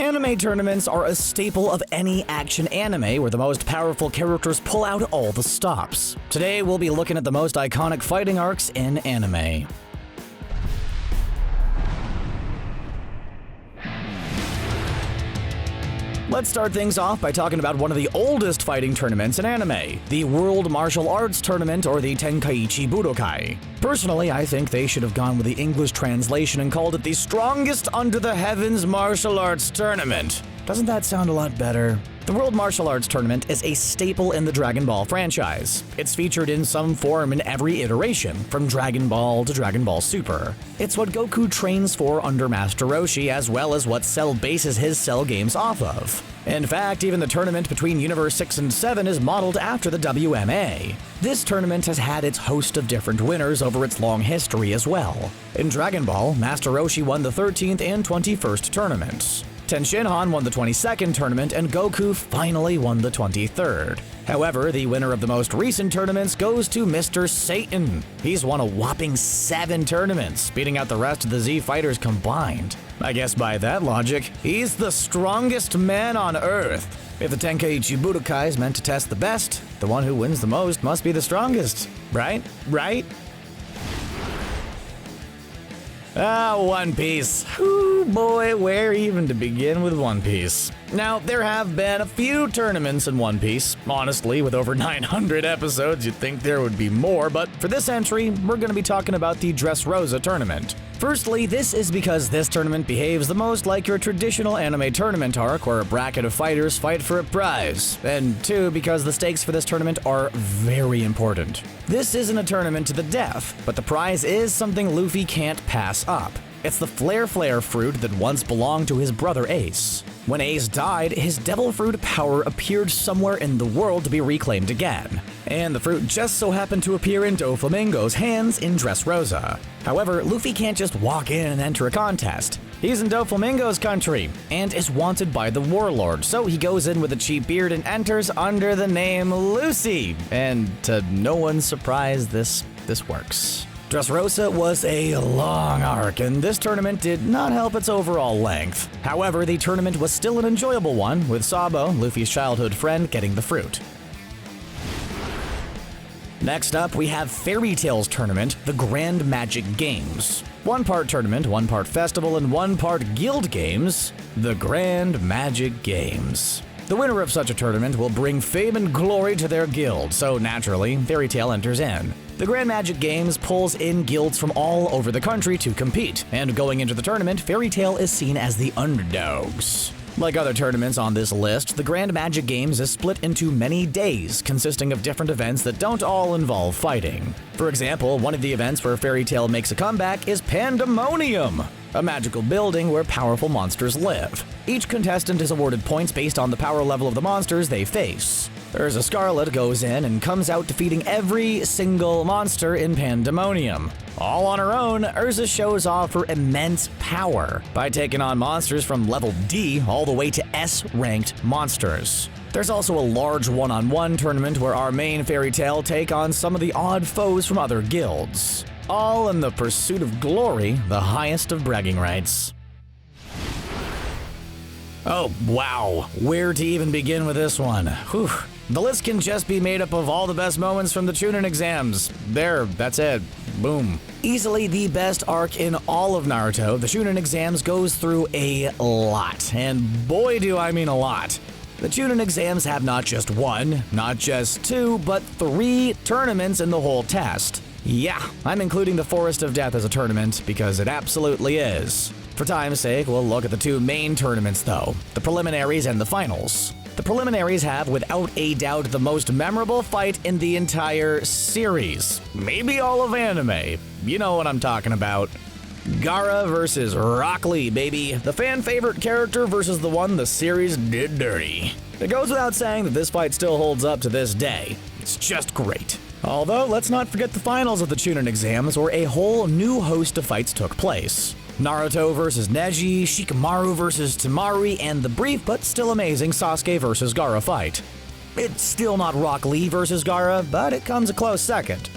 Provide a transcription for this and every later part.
Anime tournaments are a staple of any action anime where the most powerful characters pull out all the stops. Today we'll be looking at the most iconic fighting arcs in anime. Let's start things off by talking about one of the oldest fighting tournaments in anime, the World Martial Arts Tournament, or the Tenkaichi Budokai. Personally, I think they should have gone with the English translation and called it the Strongest Under the Heavens Martial Arts Tournament. Doesn't that sound a lot better? The World Martial Arts Tournament is a staple in the Dragon Ball franchise. It's featured in some form in every iteration, from Dragon Ball to Dragon Ball Super. It's what Goku trains for under Master Roshi, as well as what Cell bases his Cell games off of. In fact, even the tournament between Universe 6 and 7 is modeled after the WMA. This tournament has had its host of different winners over its long history as well. In Dragon Ball, Master Roshi won the 13th and 21st tournaments. Tenshinhan won the 22nd tournament, and Goku finally won the 23rd. However, the winner of the most recent tournaments goes to Mr. Satan. He's won a whopping 7 tournaments, beating out the rest of the Z fighters combined. I guess by that logic, he's the strongest man on Earth. If the Tenkaichi Budokai is meant to test the best, the one who wins the most must be the strongest. Right? One Piece. Ooh boy, where even to begin with One Piece? Now, there have been a few tournaments in One Piece. Honestly, with over 900 episodes, you'd think there would be more, but for this entry, we're going to be talking about the Dressrosa tournament. Firstly, this is because this tournament behaves the most like your traditional anime tournament arc where a bracket of fighters fight for a prize. And 2, because the stakes for this tournament are very important. This isn't a tournament to the death, but the prize is something Luffy can't pass up. It's the Flare fruit that once belonged to his brother Ace. When Ace died, his Devil Fruit power appeared somewhere in the world to be reclaimed again. And the fruit just so happened to appear in Doflamingo's hands in Dressrosa. However, Luffy can't just walk in and enter a contest. He's in Doflamingo's country, and is wanted by the warlord, so he goes in with a cheap beard and enters under the name Lucy. And to no one's surprise, this works. Dressrosa was a long arc, and this tournament did not help its overall length. However, the tournament was still an enjoyable one, with Sabo, Luffy's childhood friend, getting the fruit. Next up, we have Fairy Tail's tournament, the Grand Magic Games. 1 part tournament, 1 part festival, and 1 part guild games, the Grand Magic Games. The winner of such a tournament will bring fame and glory to their guild, so naturally, Fairy Tail enters in. The Grand Magic Games pulls in guilds from all over the country to compete, and going into the tournament, Fairy Tail is seen as the underdogs. Like other tournaments on this list, the Grand Magic Games is split into many days, consisting of different events that don't all involve fighting. For example, one of the events where Fairy Tail makes a comeback is Pandemonium, a magical building where powerful monsters live. Each contestant is awarded points based on the power level of the monsters they face. Urza Scarlet goes in and comes out defeating every single monster in Pandemonium. All on her own, Urza shows off her immense power by taking on monsters from level D all the way to S-ranked monsters. There's also a large one-on-one tournament where our main Fairy Tail take on some of the odd foes from other guilds. All in the pursuit of glory, the highest of bragging rights. Oh, wow. Where to even begin with this one? Whew. The list can just be made up of all the best moments from the Chunin Exams. There, that's it. Boom. Easily the best arc in all of Naruto, the Chunin Exams goes through a lot. And boy do I mean a lot. The Chunin Exams have not just 1, not just 2, but 3 tournaments in the whole test. Yeah, I'm including the Forest of Death as a tournament because it absolutely is. For time's sake, we'll look at the 2 main tournaments though, the preliminaries and the finals. The preliminaries have, without a doubt, the most memorable fight in the entire series. Maybe all of anime. You know what I'm talking about. Gaara versus Rock Lee, baby. The fan favorite character versus the one the series did dirty. It goes without saying that this fight still holds up to this day. It's just great. Although, let's not forget the finals of the Chunin Exams, where a whole new host of fights took place. Naruto versus Neji, Shikamaru versus Temari, and the brief but still amazing Sasuke versus Gaara fight. It's still not Rock Lee versus Gaara, but it comes a close second.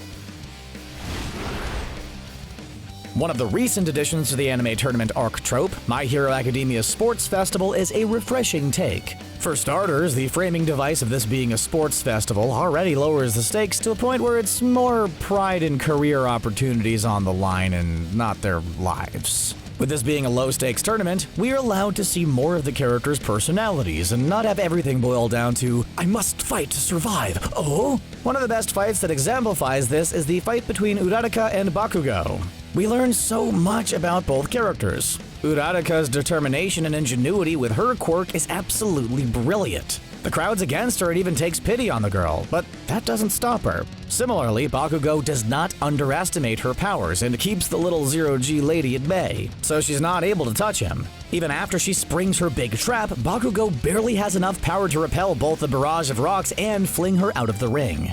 One of the recent additions to the anime tournament arc trope, My Hero Academia Sports Festival, is a refreshing take. For starters, the framing device of this being a sports festival already lowers the stakes to a point where it's more pride in career opportunities on the line and not their lives. With this being a low-stakes tournament, we're allowed to see more of the characters' personalities and not have everything boil down to, I must fight to survive, oh? One of the best fights that exemplifies this is the fight between Uraraka and Bakugo. We learn so much about both characters. Uraraka's determination and ingenuity with her quirk is absolutely brilliant. The crowd's against her and even takes pity on the girl, but that doesn't stop her. Similarly, Bakugo does not underestimate her powers and keeps the little zero-G lady at bay, so she's not able to touch him. Even after she springs her big trap, Bakugo barely has enough power to repel both the barrage of rocks and fling her out of the ring.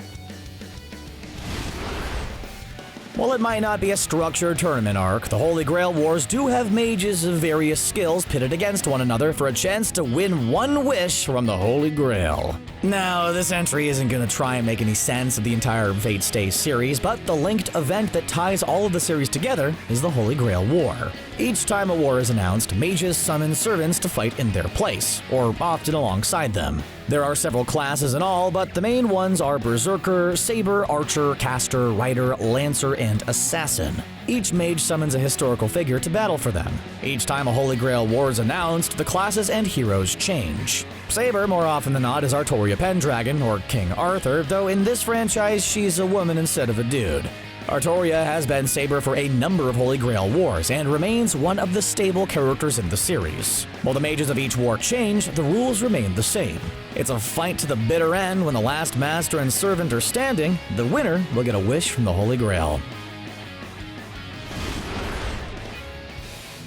While it might not be a structured tournament arc, the Holy Grail Wars do have mages of various skills pitted against one another for a chance to win one wish from the Holy Grail. Now, this entry isn't going to try and make any sense of the entire Fate Stay series, but the linked event that ties all of the series together is the Holy Grail War. Each time a war is announced, mages summon servants to fight in their place, or often alongside them. There are several classes in all, but the main ones are Berserker, Saber, Archer, Caster, Rider, Lancer, and Assassin. Each mage summons a historical figure to battle for them. Each time a Holy Grail War is announced, the classes and heroes change. Saber, more often than not, is Artoria Pendragon, or King Arthur, though in this franchise she's a woman instead of a dude. Artoria has been Saber for a number of Holy Grail Wars and remains one of the stable characters in the series. While the mages of each war change, the rules remain the same. It's a fight to the bitter end. When the last master and servant are standing, the winner will get a wish from the Holy Grail.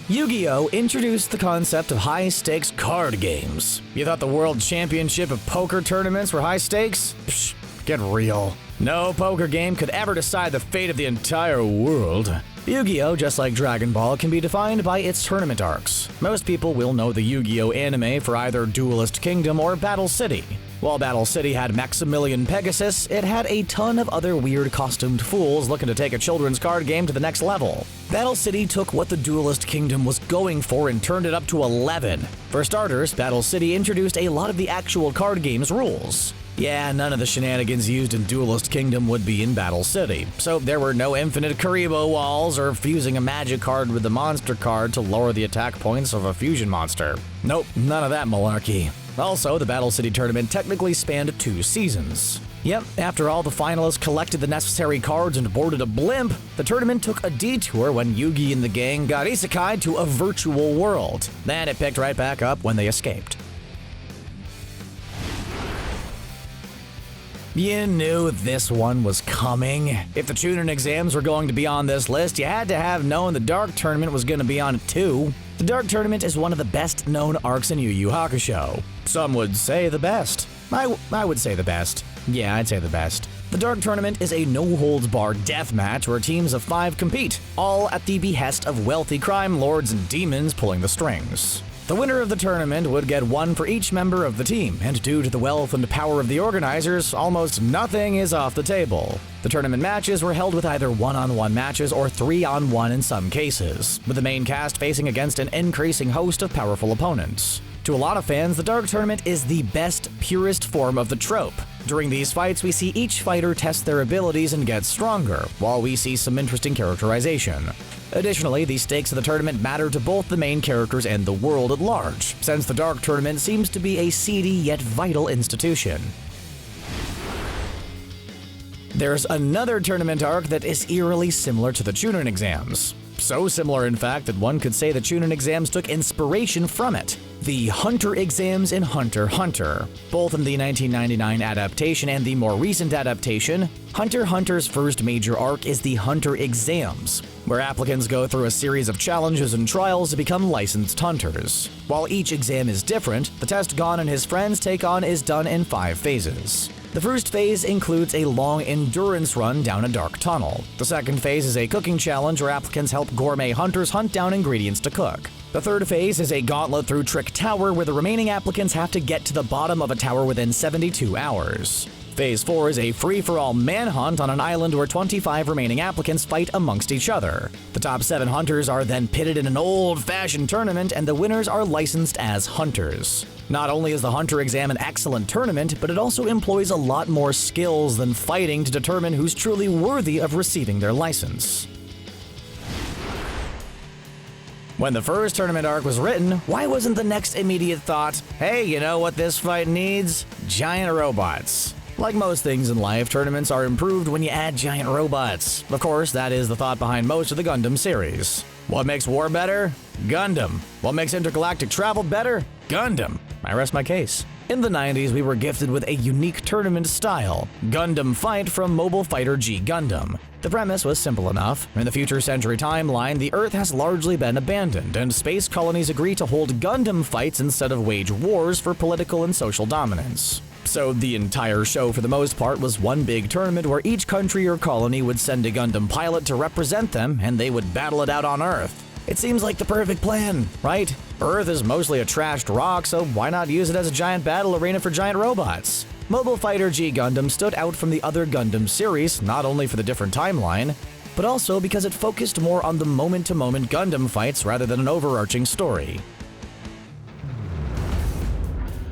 Yu-Gi-Oh! Introduced the concept of high-stakes card games. You thought the World Championship of Poker tournaments were high stakes? Psh, get real. No poker game could ever decide the fate of the entire world. Yu-Gi-Oh!, just like Dragon Ball, can be defined by its tournament arcs. Most people will know the Yu-Gi-Oh! Anime for either Duelist Kingdom or Battle City. While Battle City had Maximilian Pegasus, it had a ton of other weird costumed fools looking to take a children's card game to the next level. Battle City took what the Duelist Kingdom was going for and turned it up to 11. For starters, Battle City introduced a lot of the actual card game's rules. Yeah, none of the shenanigans used in Duelist Kingdom would be in Battle City, so there were no infinite Karibo walls or fusing a magic card with the monster card to lower the attack points of a fusion monster. Nope, none of that malarkey. Also, the Battle City tournament technically spanned 2 seasons. Yep, after all the finalists collected the necessary cards and boarded a blimp, the tournament took a detour when Yugi and the gang got isekai'd to a virtual world. Then it picked right back up when they escaped. You knew this one was coming. If the Chunin Exams were going to be on this list, you had to have known the Dark Tournament was going to be on it too. The Dark Tournament is one of the best-known arcs in Yu Yu Hakusho. Some would say the best. I would say the best. Yeah, I'd say the best. The Dark Tournament is a no-holds-barred deathmatch where teams of 5 compete, all at the behest of wealthy crime lords and demons pulling the strings. The winner of the tournament would get 1 for each member of the team, and due to the wealth and power of the organizers, almost nothing is off the table. The tournament matches were held with either 1-on-1 matches or 3-on-1 in some cases, with the main cast facing against an increasing host of powerful opponents. To a lot of fans, the Dark Tournament is the best, purest form of the trope. During these fights, we see each fighter test their abilities and get stronger, while we see some interesting characterization. Additionally, the stakes of the tournament matter to both the main characters and the world at large, since the Dark Tournament seems to be a seedy yet vital institution. There's another tournament arc that is eerily similar to the Chunin Exams. So similar, in fact, that one could say the Chunin Exams took inspiration from it. The Hunter Exams in Hunter x Hunter. Both in the 1999 adaptation and the more recent adaptation, Hunter x Hunter's first major arc is the Hunter Exams, where applicants go through a series of challenges and trials to become licensed hunters. While each exam is different, the test Gon and his friends take on is done in 5 phases. The first phase includes a long endurance run down a dark tunnel. The second phase is a cooking challenge where applicants help gourmet hunters hunt down ingredients to cook. The third phase is a gauntlet through Trick Tower where the remaining applicants have to get to the bottom of a tower within 72 hours. Phase 4 is a free-for-all manhunt on an island where 25 remaining applicants fight amongst each other. The top 7 hunters are then pitted in an old-fashioned tournament, and the winners are licensed as hunters. Not only is the hunter exam an excellent tournament, but it also employs a lot more skills than fighting to determine who's truly worthy of receiving their license. When the first tournament arc was written, why wasn't the next immediate thought, hey, you know what this fight needs? Giant robots. Like most things in life, tournaments are improved when you add giant robots. Of course, that is the thought behind most of the Gundam series. What makes war better? Gundam. What makes intergalactic travel better? Gundam. I rest my case. In the 90s, we were gifted with a unique tournament style, Gundam Fight from Mobile Fighter G Gundam. The premise was simple enough. In the future century timeline, the Earth has largely been abandoned, and space colonies agree to hold Gundam fights instead of wage wars for political and social dominance. So the entire show, for the most part, was one big tournament where each country or colony would send a Gundam pilot to represent them, and they would battle it out on Earth. It seems like the perfect plan, right? Earth is mostly a trashed rock, so why not use it as a giant battle arena for giant robots? Mobile Fighter G Gundam stood out from the other Gundam series, not only for the different timeline, but also because it focused more on the moment-to-moment Gundam fights rather than an overarching story.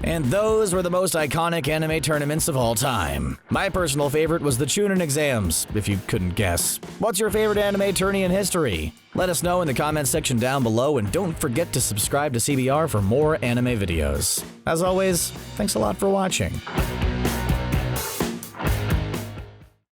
And those were the most iconic anime tournaments of all time. My personal favorite was the Chunin Exams, if you couldn't guess. What's your favorite anime tourney in history? Let us know in the comments section down below, and don't forget to subscribe to CBR for more anime videos. As always, thanks a lot for watching.